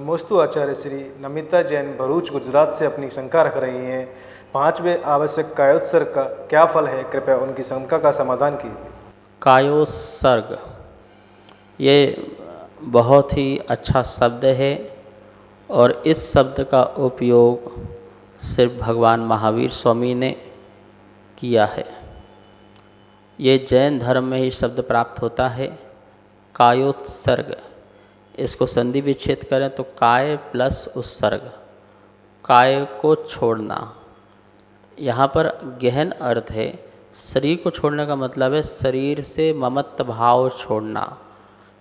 नमोस्तु आचार्य श्री नमिता जैन भरूच गुजरात से अपनी शंका रख रही हैं। 5वें आवश्यक कायोत्सर्ग का क्या फल है, कृपया उनकी शंका का समाधान कीजिए। कायोत्सर्ग ये बहुत ही अच्छा शब्द है और इस शब्द का उपयोग सिर्फ भगवान महावीर स्वामी ने किया है। ये जैन धर्म में ही शब्द प्राप्त होता है। कायोत्सर्ग, इसको संधि विच्छेद करें तो काय प्लस उत्सर्ग, काय को छोड़ना। यहाँ पर गहन अर्थ है। शरीर को छोड़ने का मतलब है शरीर से ममत्व भाव छोड़ना,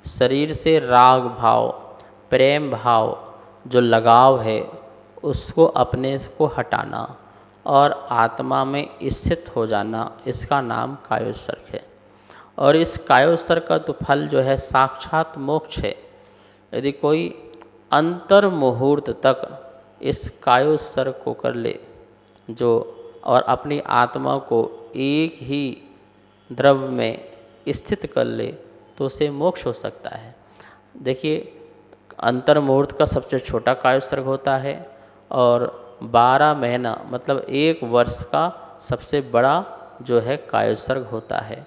शरीर से राग भाव, प्रेम भाव, जो लगाव है उसको अपने को हटाना और आत्मा में स्थित हो जाना, इसका नाम कायोत्सर्ग है। और इस कायोत्सर्ग का तो फल जो है साक्षात मोक्ष है। यदि कोई अंतर मुहूर्त तक इस कायोत्सर्ग को कर ले जो, और अपनी आत्मा को एक ही द्रव्य में स्थित कर ले, तो उसे मोक्ष हो सकता है। देखिए, अंतर मुहूर्त का सबसे छोटा कायोत्सर्ग होता है और 12 महीना मतलब 1 वर्ष का सबसे बड़ा जो है कायोत्सर्ग होता है।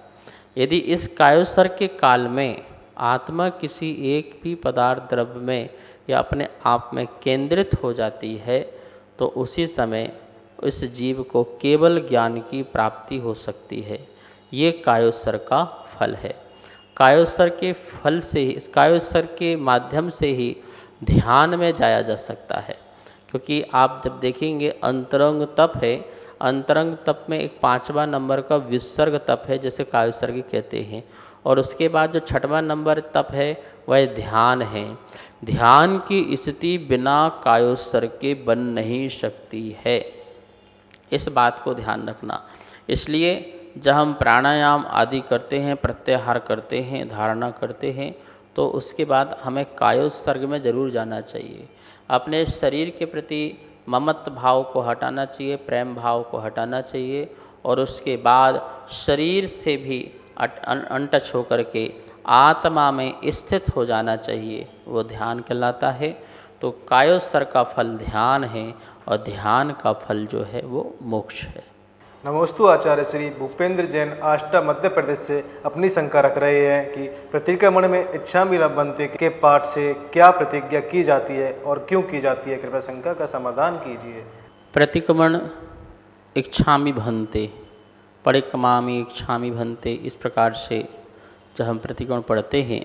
यदि इस कायोत्सर्ग के काल में आत्मा किसी एक भी पदार्थ द्रव्य में या अपने आप में केंद्रित हो जाती है, तो उसी समय इस जीव को केवल ज्ञान की प्राप्ति हो सकती है। ये कायोत्सर्ग का फल है। कायोत्सर्ग के फल से ही, कायोत्सर्ग के माध्यम से ही ध्यान में जाया जा सकता है। क्योंकि आप जब देखेंगे अंतरंग तप है, अंतरंग तप में एक 5वां नंबर का विसर्ग तप है, जैसे कायोत्सर्ग कहते हैं। और उसके बाद जो 6वां नंबर तप है वह ध्यान है। ध्यान की स्थिति बिना कायोत्सर्ग के बन नहीं सकती है। इस बात को ध्यान रखना। इसलिए जब हम प्राणायाम आदि करते हैं, प्रत्याहार करते हैं, धारणा करते हैं, तो उसके बाद हमें कायोत्सर्ग में जरूर जाना चाहिए। अपने शरीर के प्रति ममत्व भाव को हटाना चाहिए, प्रेम भाव को हटाना चाहिए, और उसके बाद शरीर से भी अनटच होकर के आत्मा में स्थित हो जाना चाहिए। वो ध्यान कहलाता है। तो कायोत्सर्ग का फल ध्यान है और ध्यान का फल जो है वो मोक्ष है। नमोस्तु आचार्य श्री भूपेंद्र जैन आष्टा मध्य प्रदेश से अपनी शंका रख रहे हैं कि प्रतिक्रमण में इच्छामि लभन्ते के पाठ से क्या प्रतिज्ञा की जाती है और क्यों की जाती है, कृपया शंका का समाधान कीजिए। प्रतिक्रमण इच्छामि भन्ते, परिक्रमामि इच्छामि भन्ते, इस प्रकार से जब हम प्रतिक्रमण पढ़ते हैं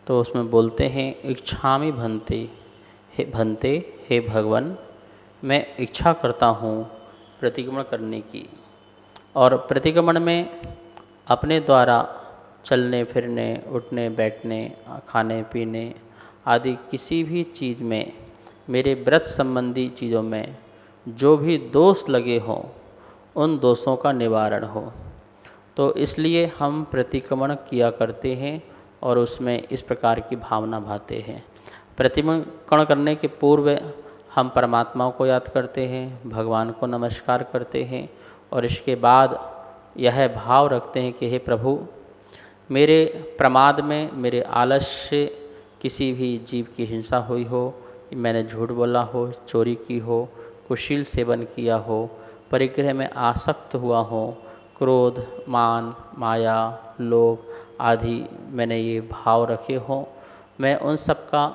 तो उसमें बोलते हैं इच्छामि भन्ते, हे भन्ते, हे भगवान, मैं इच्छा करता हूँ प्रतिक्रमण करने की। और प्रतिक्रमण में अपने द्वारा चलने फिरने, उठने बैठने, खाने पीने आदि किसी भी चीज़ में, मेरे व्रत संबंधी चीज़ों में जो भी दोष लगे हों, उन दोषों का निवारण हो। तो इसलिए हम प्रतिक्रमण किया करते हैं और उसमें इस प्रकार की भावना भाते हैं। प्रतिक्रमण करने के पूर्व हम परमात्मा को याद करते हैं, भगवान को नमस्कार करते हैं, और इसके बाद यह भाव रखते हैं कि हे प्रभु, मेरे प्रमाद में, मेरे आलस्य से किसी भी जीव की हिंसा हुई हो, मैंने झूठ बोला हो, चोरी की हो, कुशील सेवन किया हो, परिग्रह में आसक्त हुआ हो, क्रोध, मान, माया, लोभ आदि मैंने ये भाव रखे हों, मैं उन सब का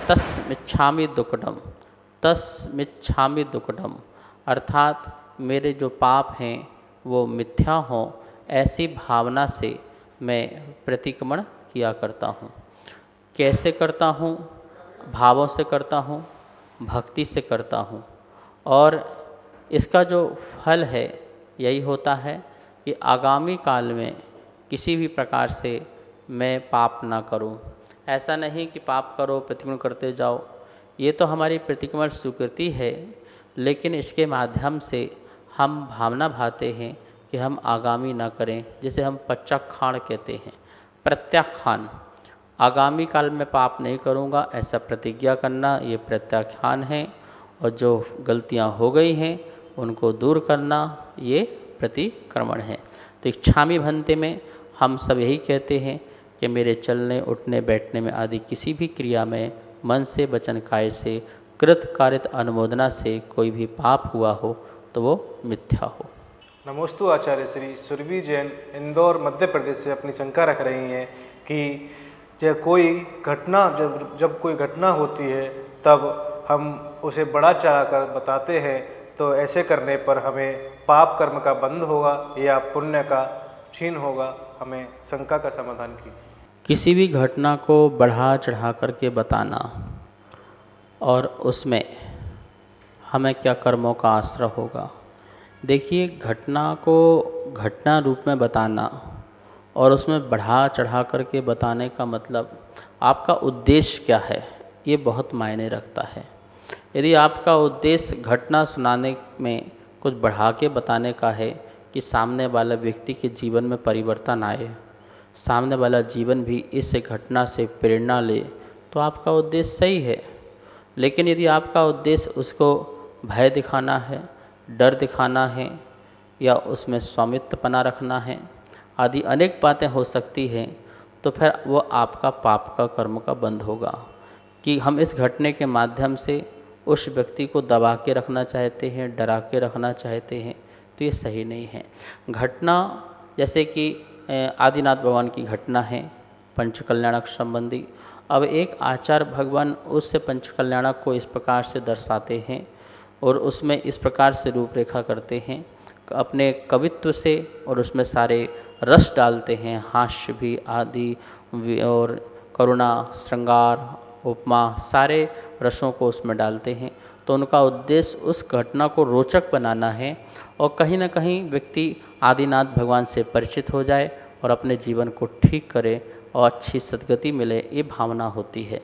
तस्मिच्छामि दुक्कडम, तस्मिच्छामि दुक्कडम, अर्थात मेरे जो पाप हैं वो मिथ्या हों, ऐसी भावना से मैं प्रतिक्रमण किया करता हूँ। कैसे करता हूँ? भावों से करता हूँ, भक्ति से करता हूँ। और इसका जो फल है यही होता है कि आगामी काल में किसी भी प्रकार से मैं पाप ना करूं। ऐसा नहीं कि पाप करो प्रतिक्रमण करते जाओ, ये तो हमारी प्रतिक्रमण स्वीकृति है, लेकिन इसके माध्यम से हम भावना भाते हैं कि हम आगामी ना करें, जिसे हम पच्चाखान कहते हैं। प्रत्याख्यान, आगामी काल में पाप नहीं करूँगा ऐसा प्रतिज्ञा करना, ये प्रत्याख्यान है। और जो गलतियाँ हो गई हैं उनको दूर करना, ये प्रतिक्रमण है। तो इच्छामि भन्ते में हम सब यही कहते हैं कि मेरे चलने, उठने, बैठने में आदि किसी भी क्रिया में मन से वचन काय से कृत कारित अनुमोदना से कोई भी पाप हुआ हो तो वो मिथ्या हो। नमोस्तु आचार्य श्री सुरभि जैन इंदौर मध्य प्रदेश से अपनी शंका रख रही हैं कि जब कोई घटना जब कोई घटना होती है तब हम उसे बढ़ा चढ़ाकर बताते हैं, तो ऐसे करने पर हमें पाप कर्म का बंध होगा या पुण्य का क्षीण होगा। हमें शंका का समाधान कीजिए। किसी भी घटना को बढ़ा चढ़ा करके बताना और उसमें हमें क्या कर्मों का आश्रय होगा। देखिए, घटना को घटना रूप में बताना और उसमें बढ़ा चढ़ा करके बताने का मतलब आपका उद्देश्य क्या है, ये बहुत मायने रखता है। यदि आपका उद्देश्य घटना सुनाने में कुछ बढ़ा के बताने का है कि सामने वाला व्यक्ति के जीवन में परिवर्तन आए, सामने वाला जीवन भी इस घटना से प्रेरणा ले, तो आपका उद्देश्य सही है। लेकिन यदि आपका उद्देश्य उसको भय दिखाना है, डर दिखाना है या उसमें स्वामित्वपना रखना है आदि अनेक बातें हो सकती हैं, तो फिर वो आपका पाप का कर्म का बंध होगा कि हम इस घटने के माध्यम से उस व्यक्ति को दबा के रखना चाहते हैं, डरा के रखना चाहते हैं, तो ये सही नहीं है। घटना जैसे कि आदिनाथ भगवान की घटना है पंचकल्याणक संबंधी। अब एक आचार्य भगवान उस पंचकल्याणक को इस प्रकार से दर्शाते हैं और उसमें इस प्रकार से रूपरेखा करते हैं अपने कवित्व से, और उसमें सारे रस डालते हैं, हास्य भी आदि और करुणा, श्रृंगार, उपमा, सारे रसों को उसमें डालते हैं। तो उनका उद्देश्य उस घटना को रोचक बनाना है और कहीं ना कहीं व्यक्ति आदिनाथ भगवान से परिचित हो जाए और अपने जीवन को ठीक करे और अच्छी सद्गति मिले, ये भावना होती है।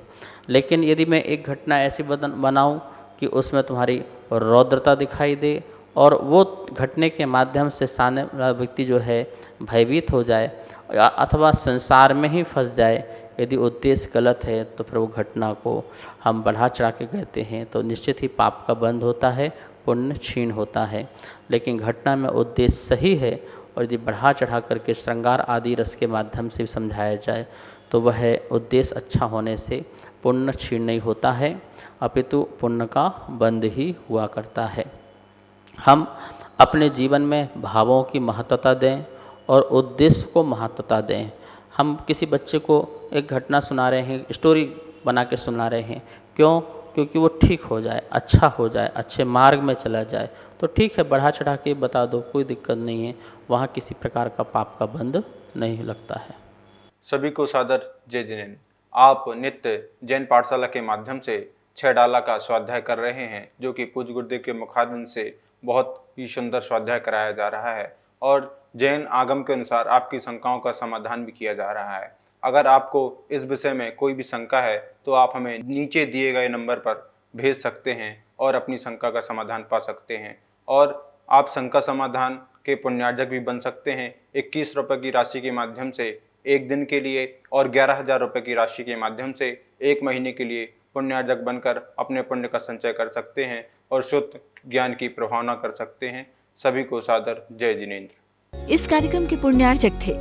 लेकिन यदि मैं एक घटना ऐसी बनाऊं कि उसमें तुम्हारी रौद्रता दिखाई दे और वो घटने के माध्यम से सामने वाला व्यक्ति जो है भयभीत हो जाए अथवा संसार में ही फंस जाए, यदि उद्देश्य गलत है तो फिर वो घटना को हम बढ़ा चढ़ा के कहते हैं तो निश्चित ही पाप का बंध होता है, पुण्य क्षीण होता है। लेकिन घटना में उद्देश्य सही है और यदि बढ़ा चढ़ा करके श्रृंगार आदि रस के माध्यम से समझाया जाए तो वह उद्देश्य अच्छा होने से पुण्य क्षीण नहीं होता है, अपितु पुण्य का बंध ही हुआ करता है। हम अपने जीवन में भावों की महत्वता दें और उद्देश्य को महत्वता दें। हम किसी बच्चे को एक घटना सुना रहे हैं, स्टोरी बना के सुना रहे हैं, क्यों? क्योंकि वो ठीक हो जाए, अच्छा हो जाए, अच्छे मार्ग में चला जाए, तो ठीक है, बढ़ा चढ़ा के बता दो, कोई दिक्कत नहीं है, वहाँ किसी प्रकार का पाप का बंध नहीं लगता है। सभी को सादर जय जिनेन्द्र। आप नित्य जैन पाठशाला के माध्यम से 6 डाला का स्वाध्याय कर रहे हैं, जो कि पूज्य गुरुदेव के मुखारबिंद से बहुत ही सुंदर स्वाध्याय कराया जा रहा है और जैन आगम के अनुसार आपकी शंकाओं का समाधान भी किया जा रहा है। अगर आपको इस विषय में कोई भी शंका है तो आप हमें नीचे दिए गए नंबर पर भेज सकते हैं और अपनी शंका का समाधान पा सकते हैं। और आप शंका समाधान के पुण्यार्जक भी बन सकते हैं। 21 रुपये की राशि के माध्यम से एक दिन के लिए और 11,000 रुपये की राशि के माध्यम से 1 महीने के लिए पुण्यार्जक बनकर अपने पुण्य का संचय कर सकते हैं और शुद्ध ज्ञान की प्रभावना कर सकते हैं। सभी को सादर जय जिनेन्द्र। इस कार्यक्रम के पुण्यार्चक थे